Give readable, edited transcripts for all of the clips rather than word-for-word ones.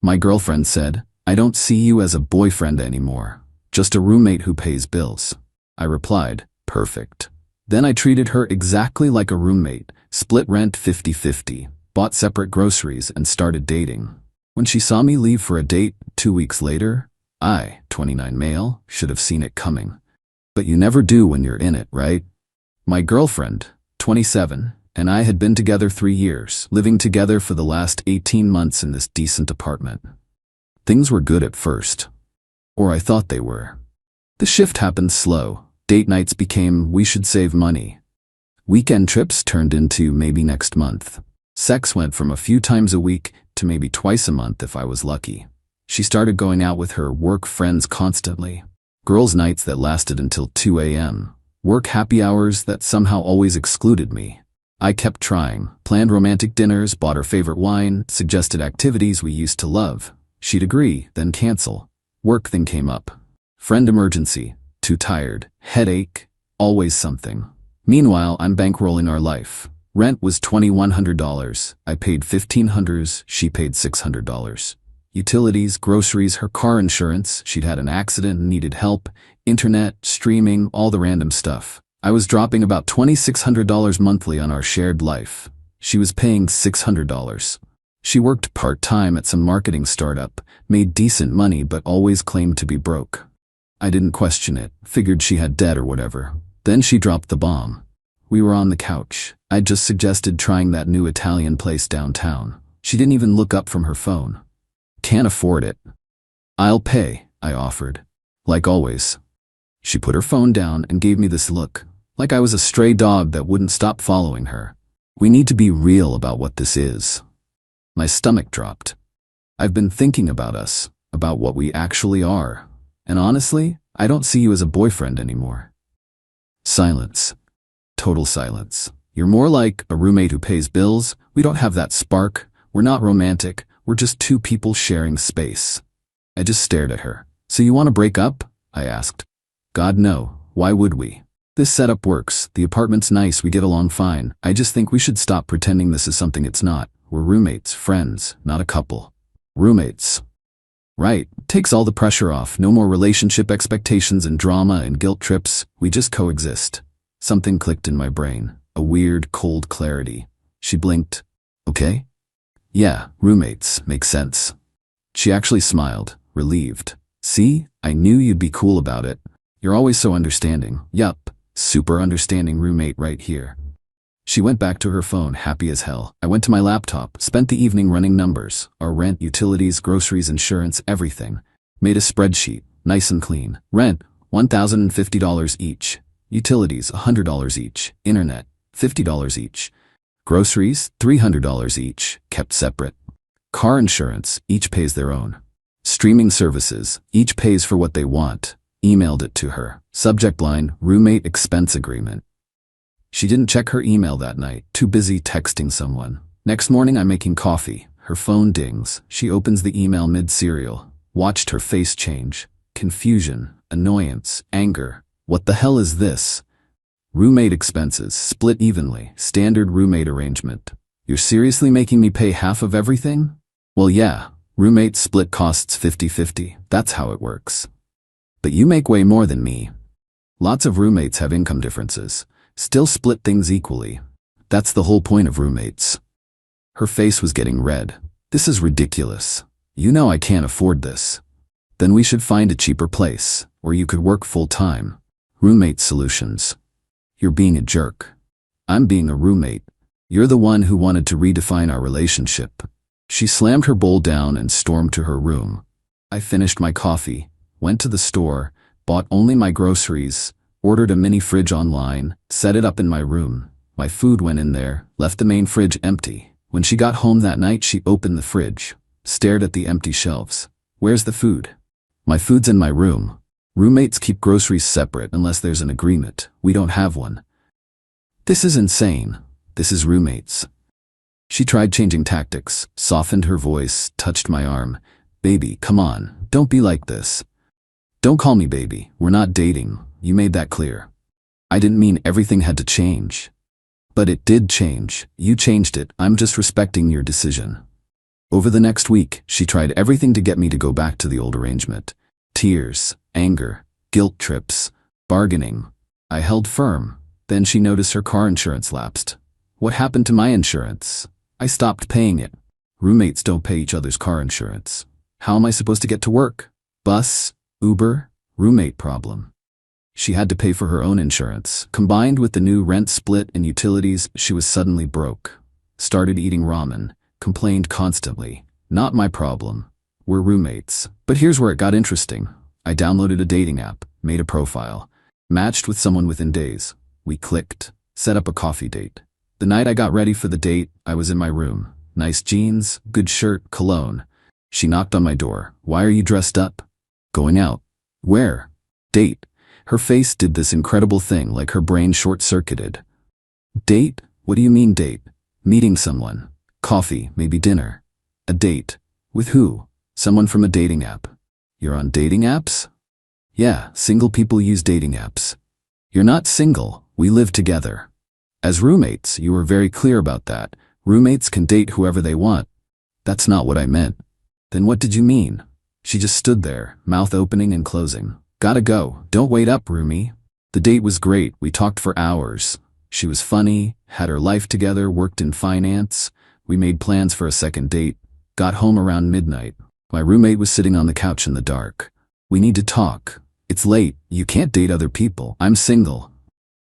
My girlfriend said, "I don't see you as a boyfriend anymore. Just a roommate who pays bills." I replied, "Perfect." Then I treated her exactly like a roommate, split rent 50-50, bought separate groceries, and started dating. When she saw me leave for a date 2 weeks later, I, 29 male, should have seen it coming. But you never do when you're in it, right? My girlfriend, 27, and I had been together 3 years, living together for the last 18 months in this decent apartment. Things were good at first. Or I thought they were. The shift happened slow. Date nights became, we should save money. Weekend trips turned into maybe next month. Sex went from a few times a week to maybe twice a month if I was lucky. She started going out with her work friends constantly. Girls' nights that lasted until 2 a.m. Work happy hours that somehow always excluded me. I kept trying, planned romantic dinners, bought her favorite wine, suggested activities we used to love. She'd agree, then cancel. Work thing came up. Friend emergency, too tired, headache, always something. Meanwhile, I'm bankrolling our life. Rent was $2,100. I paid $1,500, she paid $600. Utilities, groceries, her car insurance, she'd had an accident and needed help, internet, streaming, all the random stuff. I was dropping about $2,600 monthly on our shared life. She was paying $600. She worked part-time at some marketing startup, made decent money but always claimed to be broke. I didn't question it, figured she had debt or whatever. Then she dropped the bomb. We were on the couch. I just suggested trying that new Italian place downtown. She didn't even look up from her phone. "Can't afford it." "I'll pay," I offered. Like always. She put her phone down and gave me this look, like I was a stray dog that wouldn't stop following her. We need to be real about what this is. My stomach dropped. I've been thinking about us, about what we actually are. And honestly, I don't see you as a boyfriend anymore. Silence. Total silence. You're more like a roommate who pays bills. We don't have that spark. We're not romantic. We're just two people sharing space. I just stared at her. "So you want to break up?" I asked. "God, no. Why would we? This setup works. The apartment's nice. We get along fine. I just think we should stop pretending this is something it's not. We're roommates, friends, not a couple." Roommates. Right. Takes all the pressure off. No more relationship expectations and drama and guilt trips. We just coexist. Something clicked in my brain. A weird, cold clarity. She blinked. "Okay?" "Yeah, roommates. Makes sense." She actually smiled, relieved. "See? I knew you'd be cool about it. You're always so understanding." "Yup. Super understanding roommate right here." She went back to her phone, happy as hell. I went to my laptop, spent the evening running numbers. Our rent, utilities, groceries, insurance, everything. Made a spreadsheet, nice and clean. Rent, $1,050 each. Utilities, $100 each. Internet, $50 each. Groceries, $300 each, kept separate. Car insurance, each pays their own. Streaming services, each pays for what they want. Emailed it to her. Subject line, roommate expense agreement. She didn't check her email that night, too busy texting someone. Next morning I'm making coffee. Her phone dings. She opens the email mid-cereal. Watched her face change. Confusion, annoyance, anger. What the hell is this? Roommate expenses, split evenly, standard roommate arrangement. You're seriously making me pay half of everything? Well, yeah, roommate split costs 50-50. That's how it works. But you make way more than me. Lots of roommates have income differences. Still split things equally. That's the whole point of roommates. Her face was getting red. This is ridiculous. You know I can't afford this. Then we should find a cheaper place, or you could work full-time. Roommate solutions. You're being a jerk. I'm being a roommate. You're the one who wanted to redefine our relationship. She slammed her bowl down and stormed to her room. I finished my coffee, went to the store, bought only my groceries, ordered a mini fridge online, set it up in my room. My food went in there, left the main fridge empty. When she got home that night, she opened the fridge, stared at the empty shelves. "Where's the food?" "My food's in my room." Roommates keep groceries separate unless there's an agreement. We don't have one. This is insane. This is roommates. She tried changing tactics, softened her voice, touched my arm. "Baby, come on, don't be like this." "Don't call me baby. We're not dating. You made that clear." I didn't mean everything had to change. But it did change. You changed it. I'm just respecting your decision. Over the next week, she tried everything to get me to go back to the old arrangement. Tears, anger, guilt trips, bargaining. I held firm. Then she noticed her car insurance lapsed. What happened to my insurance? I stopped paying it. Roommates don't pay each other's car insurance. How am I supposed to get to work? Bus, Uber, roommate problem. She had to pay for her own insurance. Combined with the new rent split and utilities, she was suddenly broke. Started eating ramen. Complained constantly. Not my problem. We're roommates. But here's where it got interesting. I downloaded a dating app, made a profile, matched with someone within days. We clicked, set up a coffee date. The night I got ready for the date, I was in my room. Nice jeans, good shirt, cologne. She knocked on my door. Why are you dressed up? Going out. Where? Date. Her face did this incredible thing, like her brain short-circuited. Date? What do you mean date? Meeting someone. Coffee, maybe dinner. A date. With who? Someone from a dating app. You're on dating apps? Yeah, single people use dating apps. You're not single, we live together. As roommates, you were very clear about that. Roommates can date whoever they want. That's not what I meant. Then what did you mean? She just stood there, mouth opening and closing. Gotta go, don't wait up, roomie. The date was great, we talked for hours. She was funny, had her life together, worked in finance. We made plans for a second date. Got home around midnight. My roommate was sitting on the couch in the dark. We need to talk. It's late, you can't date other people. I'm single.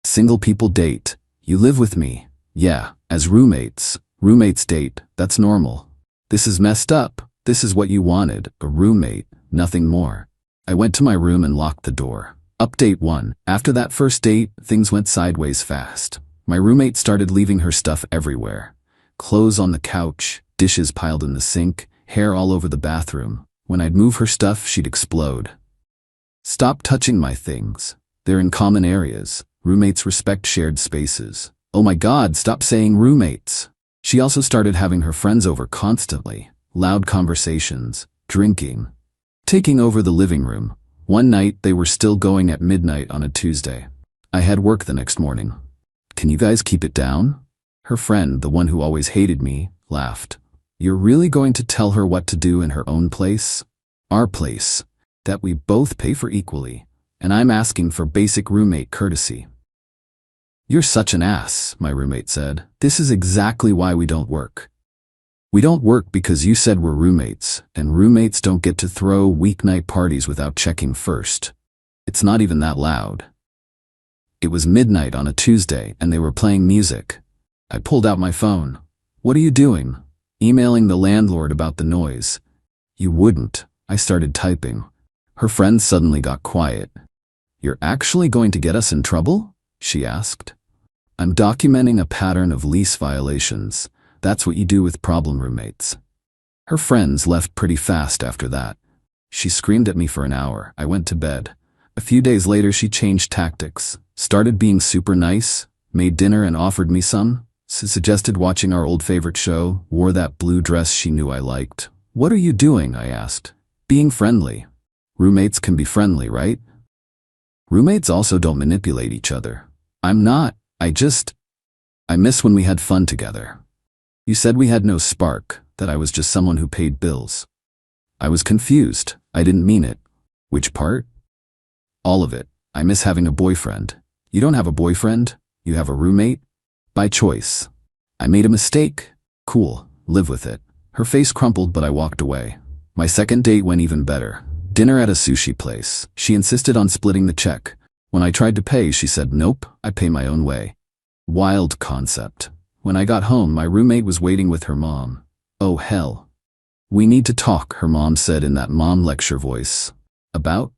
Single people date. You live with me. Yeah, as roommates. Roommates date, that's normal. This is messed up. This is what you wanted, a roommate, nothing more. I went to my room and locked the door. Update 1. After that first date, things went sideways fast. My roommate started leaving her stuff everywhere. Clothes on the couch, dishes piled in the sink, hair all over the bathroom. When I'd move her stuff, she'd explode. Stop touching my things. They're in common areas. Roommates respect shared spaces. Oh my God, stop saying roommates. She also started having her friends over constantly. Loud conversations, drinking, taking over the living room. One night, they were still going at midnight on a Tuesday. I had work the next morning. Can you guys keep it down? Her friend, the one who always hated me, laughed. You're really going to tell her what to do in her own place? Our place. That we both pay for equally. And I'm asking for basic roommate courtesy. You're such an ass, my roommate said. This is exactly why we don't work. We don't work because you said we're roommates, and roommates don't get to throw weeknight parties without checking first. It's not even that loud. It was midnight on a Tuesday, and they were playing music. I pulled out my phone. What are you doing? Emailing the landlord about the noise. You wouldn't. I started typing. Her friends suddenly got quiet. You're actually going to get us in trouble? She asked. I'm documenting a pattern of lease violations. That's what you do with problem roommates. Her friends left pretty fast after that. She screamed at me for an hour. I went to bed. A few days later, she changed tactics, started being super nice, made dinner and offered me some, suggested watching our old favorite show, wore that blue dress she knew I liked. What are you doing? I asked. Being friendly. Roommates can be friendly, right? Roommates also don't manipulate each other. I'm not. I miss when we had fun together. You said we had no spark, that I was just someone who paid bills. I was confused. I didn't mean it. Which part? All of it. I miss having a boyfriend. You don't have a boyfriend? You have a roommate? By choice. I made a mistake. Cool. Live with it. Her face crumpled, but I walked away. My second date went even better. Dinner at a sushi place. She insisted on splitting the check. When I tried to pay, she said, nope, I pay my own way. Wild concept. When I got home, my roommate was waiting with her mom. Oh hell. We need to talk, her mom said in that mom lecture voice. About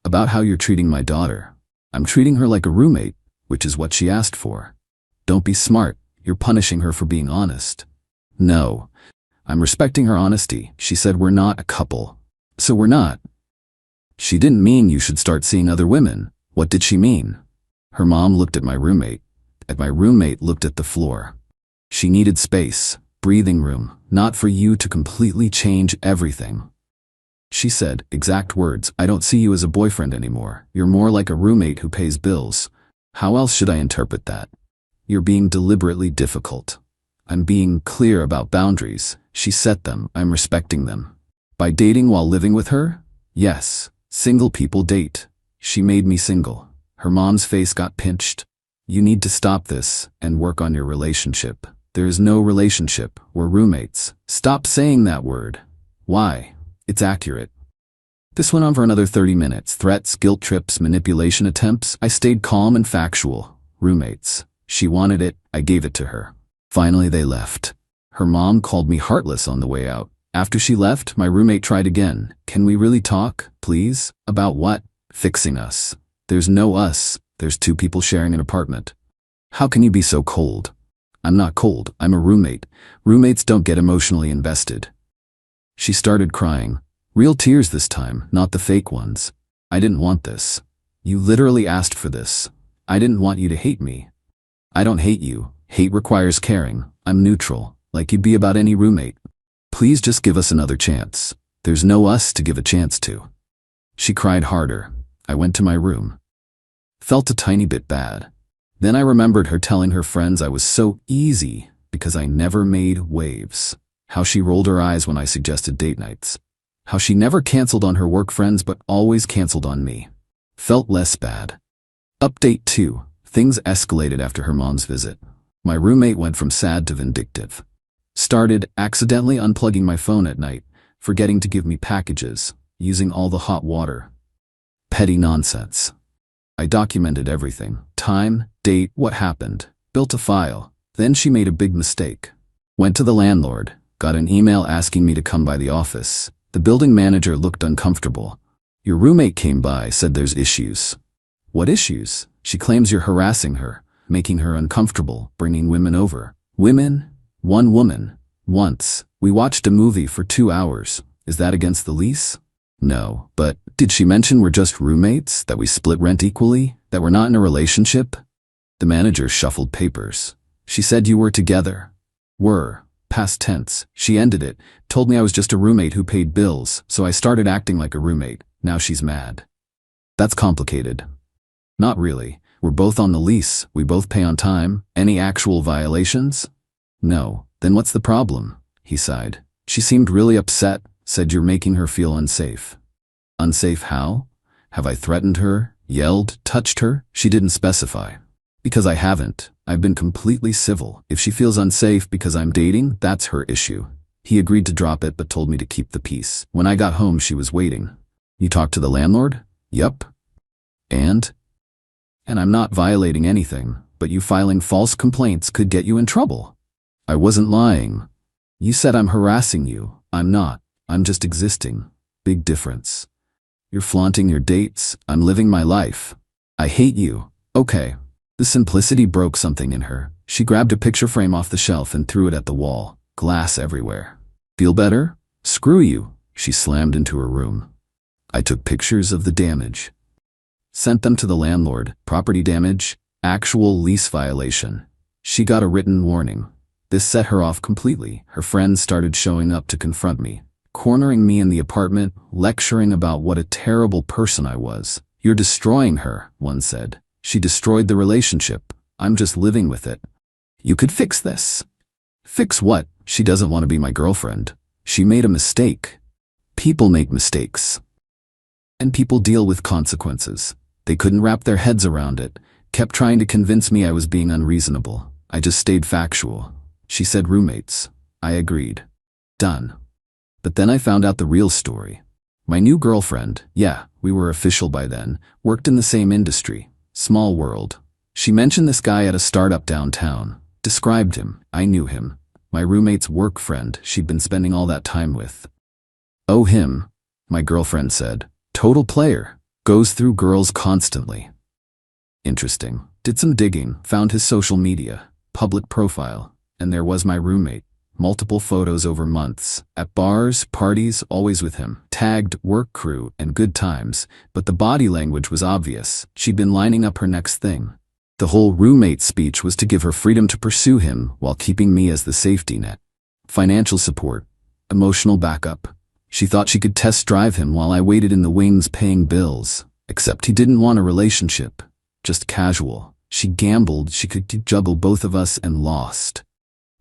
how you're treating my daughter. I'm treating her like a roommate, which is what she asked for. Don't be smart, you're punishing her for being honest. No, I'm respecting her honesty. She said we're not a couple. So we're not. She didn't mean you should start seeing other women. What did she mean? Her mom looked at my roommate. My roommate looked at the floor. She needed space, breathing room, not for you to completely change everything. She said, exact words, I don't see you as a boyfriend anymore. You're more like a roommate who pays bills. How else should I interpret that? You're being deliberately difficult. I'm being clear about boundaries. She set them, I'm respecting them. By dating while living with her? Yes, single people date. She made me single. Her mom's face got pinched. You need to stop this and work on your relationship. There is no relationship, we're roommates. Stop saying that word. Why? It's accurate. This went on for another 30 minutes. Threats, guilt trips, manipulation attempts. I stayed calm and factual. Roommates. She wanted it, I gave it to her. Finally they left. Her mom called me heartless on the way out. After she left, my roommate tried again. Can we really talk, please? About what? Fixing us. There's no us. There's two people sharing an apartment. How can you be so cold? I'm not cold, I'm a roommate. Roommates don't get emotionally invested. She started crying. Real tears this time, not the fake ones. I didn't want this. You literally asked for this. I didn't want you to hate me. I don't hate you. Hate requires caring. I'm neutral, like you'd be about any roommate. Please just give us another chance. There's no us to give a chance to. She cried harder. I went to my room. Felt a tiny bit bad. Then I remembered her telling her friends I was so easy because I never made waves. How she rolled her eyes when I suggested date nights. How she never canceled on her work friends but always canceled on me. Felt less bad. Update 2. Things escalated after her mom's visit. My roommate went from sad to vindictive. Started accidentally unplugging my phone at night, forgetting to give me packages, using all the hot water. Petty nonsense. I documented everything. Time, date, what happened. Built a file. Then she made a big mistake. Went to the landlord. Got an email asking me to come by the office. The building manager looked uncomfortable. Your roommate came by, said there's issues. What issues? She claims you're harassing her, making her uncomfortable, bringing women over. Women? One woman. Once. We watched a movie for 2 hours. Is that against the lease? No, but did she mention we're just roommates, that we split rent equally, that we're not in a relationship? The manager shuffled papers. She said you were together. Were. Past tense. She ended it, told me I was just a roommate who paid bills, so I started acting like a roommate. Now she's mad. That's complicated. Not really. We're both on the lease, we both pay on time. Any actual violations? No. Then what's the problem? He sighed. She seemed really upset, said you're making her feel unsafe. Unsafe how? Have I threatened her, yelled, touched her? She didn't specify. Because I haven't. I've been completely civil. If she feels unsafe because I'm dating, that's her issue. He agreed to drop it but told me to keep the peace. When I got home, she was waiting. You talked to the landlord? Yup. And I'm not violating anything, but you filing false complaints could get you in trouble. I wasn't lying. You said I'm harassing you. I'm not. I'm just existing. Big difference. You're flaunting your dates. I'm living my life. I hate you. Okay. The simplicity broke something in her. She grabbed a picture frame off the shelf and threw it at the wall. Glass everywhere. Feel better? Screw you. She slammed into her room. I took pictures of the damage. Sent them to the landlord. Property damage. Actual lease violation. She got a written warning. This set her off completely. Her friends started showing up to confront me, cornering me in the apartment, lecturing about what a terrible person I was. You're destroying her, one said. She destroyed the relationship. I'm just living with it. You could fix this. Fix what? She doesn't want to be my girlfriend. She made a mistake. People make mistakes. And people deal with consequences. They couldn't wrap their heads around it, kept trying to convince me I was being unreasonable. I just stayed factual. She said roommates. I agreed. Done. But then I found out the real story. My new girlfriend, yeah, we were official by then, worked in the same industry. Small world. She mentioned this guy at a startup downtown. Described him. I knew him. My roommate's work friend she'd been spending all that time with. Oh, him, my girlfriend said. Total player. Goes through girls constantly. Interesting. Did some digging, found his social media, public profile, and there was my roommate. Multiple photos over months. At bars, parties, always with him. Tagged work crew and good times, but the body language was obvious. She'd been lining up her next thing. The whole roommate speech was to give her freedom to pursue him while keeping me as the safety net. Financial support. Emotional backup. She thought she could test drive him while I waited in the wings paying bills. Except he didn't want a relationship. Just casual. She gambled she could juggle both of us and lost.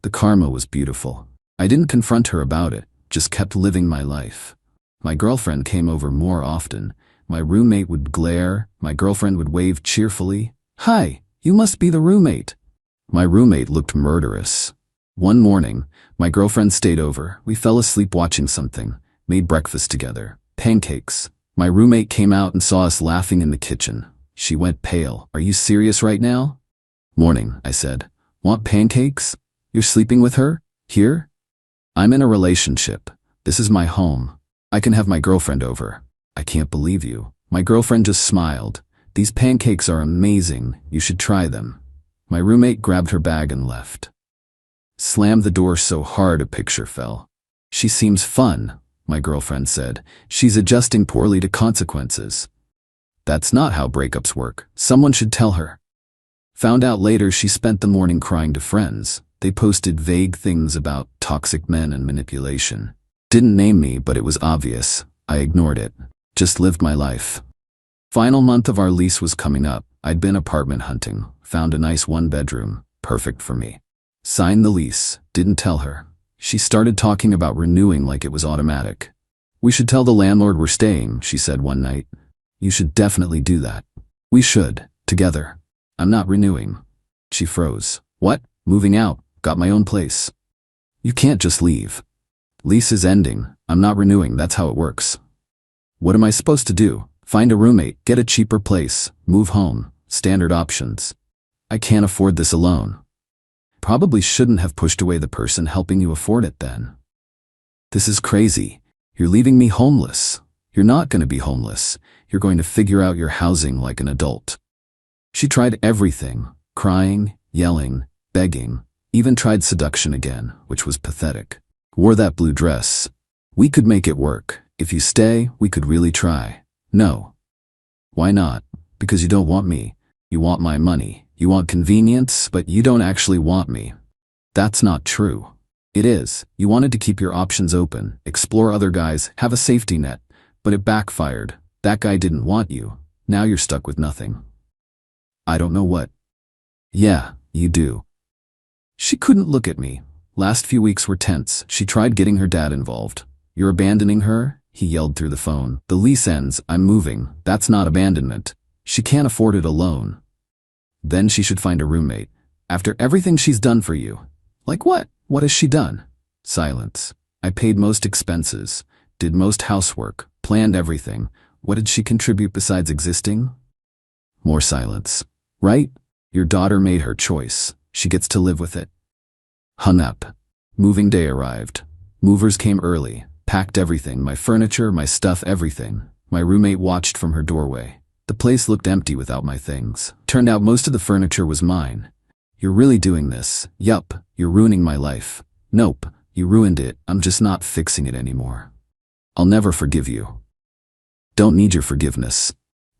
The karma was beautiful. I didn't confront her about it, just kept living my life. My girlfriend came over more often. My roommate would glare, my girlfriend would wave cheerfully. "Hi, you must be the roommate." My roommate looked murderous. One morning, my girlfriend stayed over. We fell asleep watching something, made breakfast together. Pancakes. My roommate came out and saw us laughing in the kitchen. She went pale. "Are you serious right now?" "Morning," I said. "Want pancakes? You're sleeping with her? Here?" "I'm in a relationship. This is my home. I can have my girlfriend over." "I can't believe you." My girlfriend just smiled. "These pancakes are amazing. You should try them." My roommate grabbed her bag and left. Slammed the door so hard a picture fell. "She seems fun," my girlfriend said. "She's adjusting poorly to consequences." That's not how breakups work. Someone should tell her. Found out later she spent the morning crying to friends. They posted vague things about toxic men and manipulation. Didn't name me, but it was obvious. I ignored it. Just lived my life. Final month of our lease was coming up. I'd been apartment hunting. Found a nice one-bedroom. Perfect for me. Signed the lease. Didn't tell her. She started talking about renewing like it was automatic. "We should tell the landlord we're staying," she said one night. "You should definitely do that." "We should. Together." "I'm not renewing." She froze. "What? Moving out. Got my own place." "You can't just leave." "Lease is ending. I'm not renewing. That's how it works." "What am I supposed to do? Find a roommate, get a cheaper place, move home, standard options." "I can't afford this alone." "Probably shouldn't have pushed away the person helping you afford it then." "This is crazy. You're leaving me homeless." "You're not going to be homeless. You're going to figure out your housing like an adult." She tried everything, crying, yelling, begging, even tried seduction again, which was pathetic. Wore that blue dress. "We could make it work. If you stay, we could really try." "No." "Why not?" "Because you don't want me. You want my money. You want convenience, but you don't actually want me." "That's not true." "It is. You wanted to keep your options open, explore other guys, have a safety net, but it backfired. That guy didn't want you. Now you're stuck with nothing." "I don't know what." "Yeah, you do." She couldn't look at me. Last few weeks were tense. She tried getting her dad involved. "You're abandoning her?" he yelled through the phone. "The lease ends. I'm moving. That's not abandonment. She can't afford it alone." "Then she should find a roommate. After everything she's done for you." "Like what? What has she done?" Silence. "I paid most expenses, did most housework, planned everything. What did she contribute besides existing?" More silence. "Right? Your daughter made her choice. She gets to live with it." Hung up. Moving day arrived. Movers came early, packed everything, my furniture, my stuff, everything. My roommate watched from her doorway. The place looked empty without my things. Turned out most of the furniture was mine. "You're really doing this?" "Yup, you're ruining my life." "Nope, you ruined it. I'm just not fixing it anymore." "I'll never forgive you." "Don't need your forgiveness."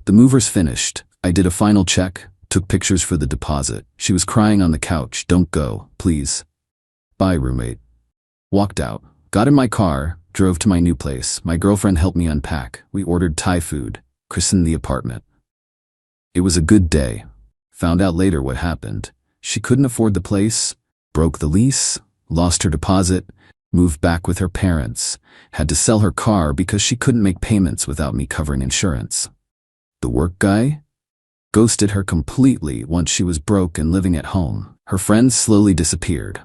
The movers finished. I did a final check, took pictures for the deposit. She was crying on the couch. "Don't go, please." "Bye, roommate." Walked out. Got in my car, drove to my new place. My girlfriend helped me unpack. We ordered Thai food, christened the apartment. It was a good day. Found out later what happened. She couldn't afford the place, broke the lease, lost her deposit, moved back with her parents, had to sell her car because she couldn't make payments without me covering insurance. The work guy ghosted her completely once she was broke and living at home. Her friends slowly disappeared.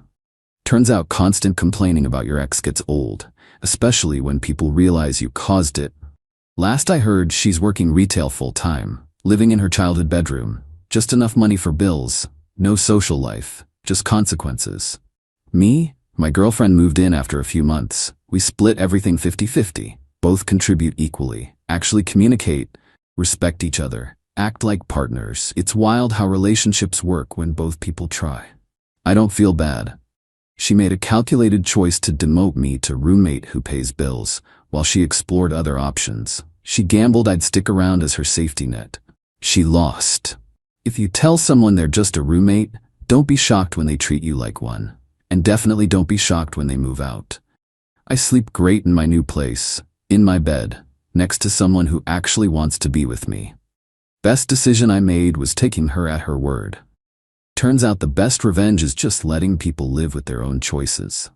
Turns out constant complaining about your ex gets old, especially when people realize you caused it. Last I heard, she's working retail full-time, living in her childhood bedroom, just enough money for bills, no social life, just consequences. Me? My girlfriend moved in after a few months. We split everything 50-50. Both contribute equally, actually communicate, respect each other, act like partners. It's wild how relationships work when both people try. I don't feel bad. She made a calculated choice to demote me to roommate who pays bills, while she explored other options. She gambled I'd stick around as her safety net. She lost. If you tell someone they're just a roommate, don't be shocked when they treat you like one. And definitely don't be shocked when they move out. I sleep great in my new place, in my bed, next to someone who actually wants to be with me. Best decision I made was taking her at her word. Turns out the best revenge is just letting people live with their own choices.